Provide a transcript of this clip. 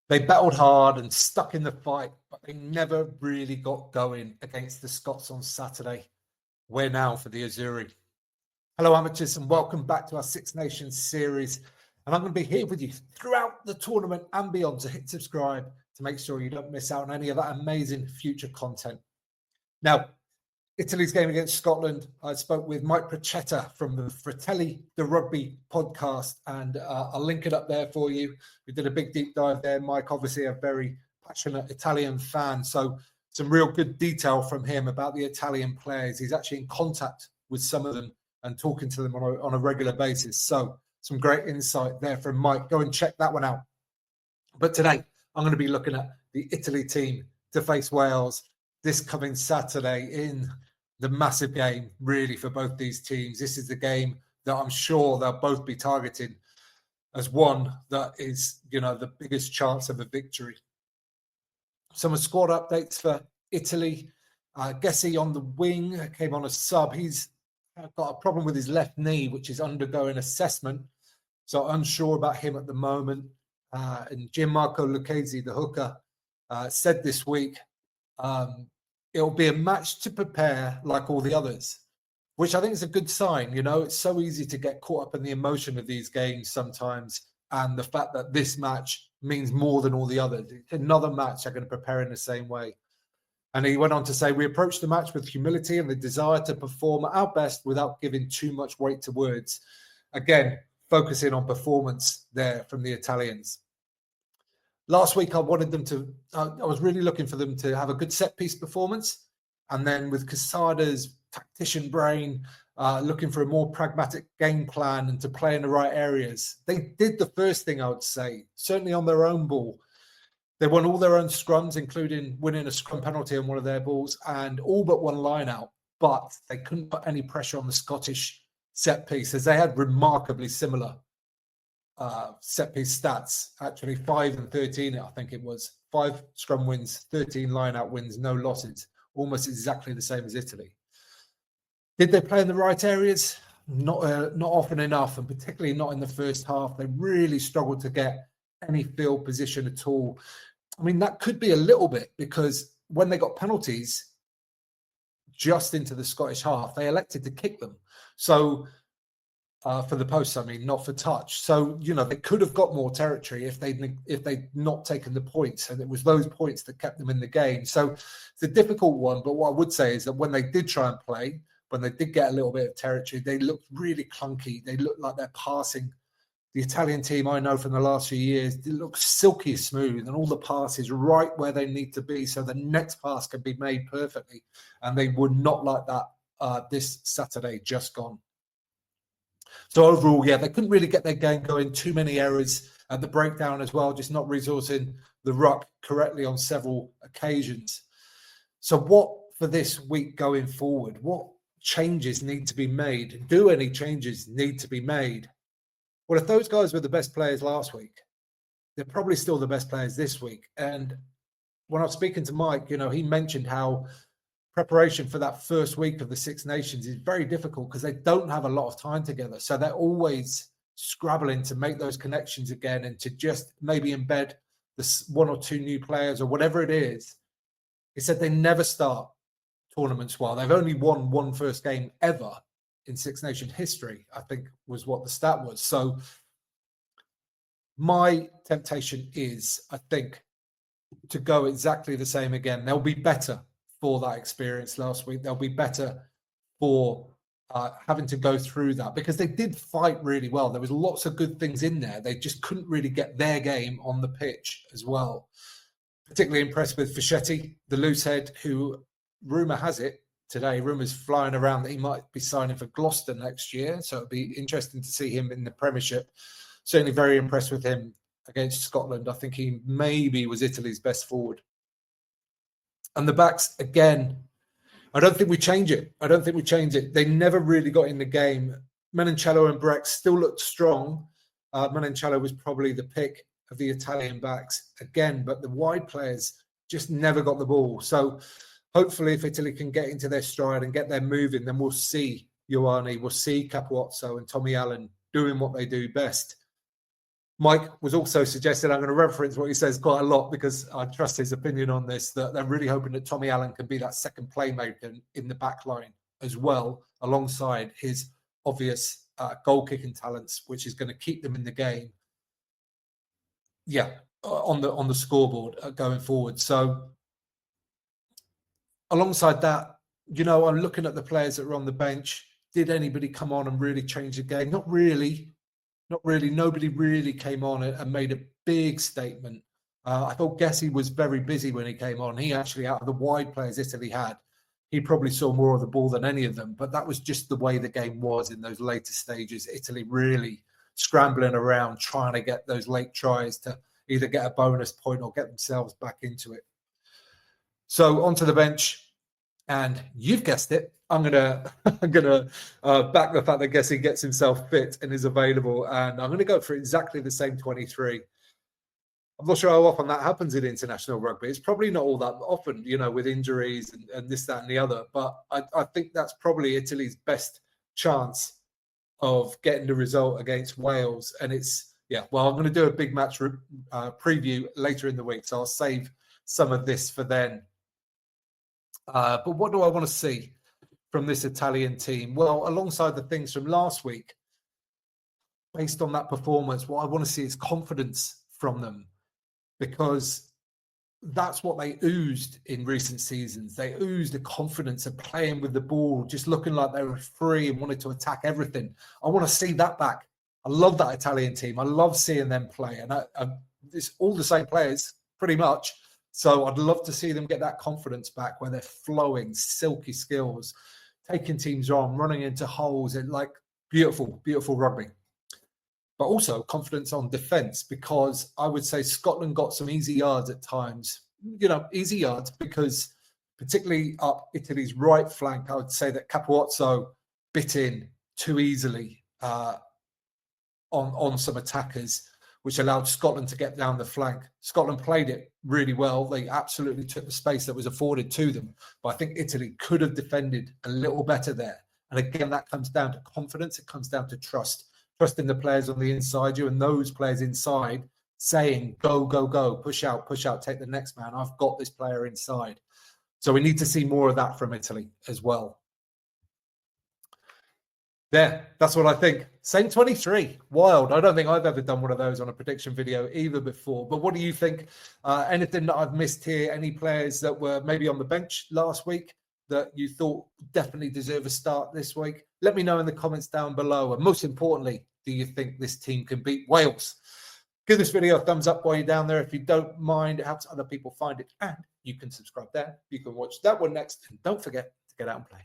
They battled hard and stuck in the fight, but they never really got going against the Scots on Saturday. Where now for the Azzurri? Hello, amateurs, and welcome back to our Six Nations series. And I'm going to be here with you throughout the tournament and beyond, so hit subscribe to make sure you don't miss out on any of that amazing future content. Now, Italy's game against Scotland, I spoke with Mike Quesada from the Fratelli the Rugby podcast, and I'll link it up there for you. We did a big deep dive there. Mike, obviously a very passionate Italian fan, so some real good detail from him about the Italian players. He's actually in contact with some of them and talking to them on a regular basis. So some great insight there from Mike. Go and check that one out. But today, I'm going to be looking at the Italy team to face Wales this coming Saturday in the massive game, really, for both these teams. This is the game that I'm sure they'll both be targeting as one that is, the biggest chance of a victory. Some squad updates for Italy. Gessi on the wing came on a sub. He's got a problem with his left knee, which is undergoing assessment. So unsure about him at the moment. And Gianmarco Lucchesi, the hooker, said this week, it'll be a match to prepare like all the others, which I think is a good sign. It's so easy to get caught up in the emotion of these games sometimes. And the fact that this match means more than all the others. It's another match they're going to prepare in the same way. And he went on to say, we approach the match with humility and the desire to perform our best without giving too much weight to words. Again, focusing on performance there from the Italians. Last week, I was really looking for them to have a good set-piece performance. And then with Quesada's tactician brain, looking for a more pragmatic game plan and to play in the right areas. They did the first thing, I would say, certainly on their own ball. They won all their own scrums, including winning a scrum penalty on one of their balls and all but one line out. But they couldn't put any pressure on the Scottish set-piece, as they had remarkably similar set-piece stats, actually 5 and 13, I think it was. 5 scrum wins, 13 line-out wins, no losses, almost exactly the same as Italy. Did they play in the right areas? Not often enough, and particularly not in the first half. They really struggled to get any field position at all. I mean, that could be a little bit because when they got penalties just into the Scottish half, they elected to kick them. So for the posts, not for touch. So, they could have got more territory if they'd not taken the points. And it was those points that kept them in the game. So it's a difficult one. But what I would say is that when they did try and play, when they did get a little bit of territory, they looked really clunky. They looked like they're passing. The Italian team, I know from the last few years, they look silky smooth and all the passes right where they need to be so the next pass can be made perfectly. And they were not like that this Saturday just gone. So overall, they couldn't really get their game going. Too many errors at the breakdown as well, just not resourcing the ruck correctly on several occasions. So what for this week going forward? What changes need to be made? Do any changes need to be made? Well, if those guys were the best players last week, they're probably still the best players this week. And when I was speaking to Mike, he mentioned how preparation for that first week of the Six Nations is very difficult because they don't have a lot of time together. So they're always scrabbling to make those connections again and to just maybe embed the 1 or 2 new players or whatever it is. He said they never start tournaments well. They've only won one first game ever in Six Nation history, I think was what the stat was. So my temptation is, I think, to go exactly the same again. They'll be better for that experience last week. They'll be better for having to go through that because they did fight really well. There was lots of good things in there. They just couldn't really get their game on the pitch as well. Particularly impressed with Fischetti, the loosehead, who rumour has it today, rumours flying around that he might be signing for Gloucester next year. So it'd be interesting to see him in the Premiership. Certainly very impressed with him against Scotland. I think he maybe was Italy's best forward. And the backs, again, I don't think we change it. They never really got in the game. Menoncello and Breck still looked strong. Menoncello was probably the pick of the Italian backs again, but the wide players just never got the ball. So hopefully if Italy can get into their stride and get them moving, then we'll see Ioane, we'll see Capuozzo and Tommy Allen doing what they do best. Mike was also suggesting, I'm going to reference what he says quite a lot because I trust his opinion on this, that they're really hoping that Tommy Allen can be that second playmaker in the back line as well, alongside his obvious goal-kicking talents, which is going to keep them in the game. Yeah, on the scoreboard going forward. So alongside that, you know, I'm looking at the players that were on the bench. Did anybody come on and really change the game? Not really. Not really. Nobody really came on and made a big statement. I thought Gessie was very busy when he came on. He actually, out of the wide players Italy had, he probably saw more of the ball than any of them. But that was just the way the game was in those later stages. Italy really scrambling around, trying to get those late tries to either get a bonus point or get themselves back into it. So onto the bench. And you've guessed it. I'm gonna back the fact that Gessie gets himself fit and is available, and I'm gonna go for exactly the same 23. I'm not sure how often that happens in international rugby. It's probably not all that often, you know, with injuries and this, that, and the other. But I think that's probably Italy's best chance of getting the result against Wales. And it's, yeah, well, I'm going to do a big match preview later in the week, so I'll save some of this for then. But what do I want to see from this Italian team? Well, alongside the things from last week, based on that performance, what I want to see is confidence from them, because that's what they oozed in recent seasons. They oozed the confidence of playing with the ball, just looking like they were free and wanted to attack everything. I want to see that back. I love that Italian team. I love seeing them play. And it's all the same players, pretty much. So I'd love to see them get that confidence back where they're flowing, silky skills, taking teams on, running into holes, and like beautiful, beautiful rugby. But also confidence on defence, because I would say Scotland got some easy yards at times. You know, easy yards because particularly up Italy's right flank, I would say that Capuozzo bit in too easily on some attackers, which allowed Scotland to get down the flank. Scotland played it really well. They absolutely took the space that was afforded to them. But I think Italy could have defended a little better there. And again, that comes down to confidence. It comes down to trust. Trusting the players on the inside you and those players inside saying, go, go, go, push out, take the next man. I've got this player inside. So we need to see more of that from Italy as well. There, that's what I think. Same 23. Wild. I don't think I've ever done one of those on a prediction video either before. But what do you think? Anything that I've missed here? Any players that were maybe on the bench last week that you thought definitely deserve a start this week? Let me know in the comments down below. And most importantly, do you think this team can beat Wales? Give this video a thumbs up while you're down there if you don't mind. It helps other people find it. And you can subscribe there. You can watch that one next. And don't forget to get out and play.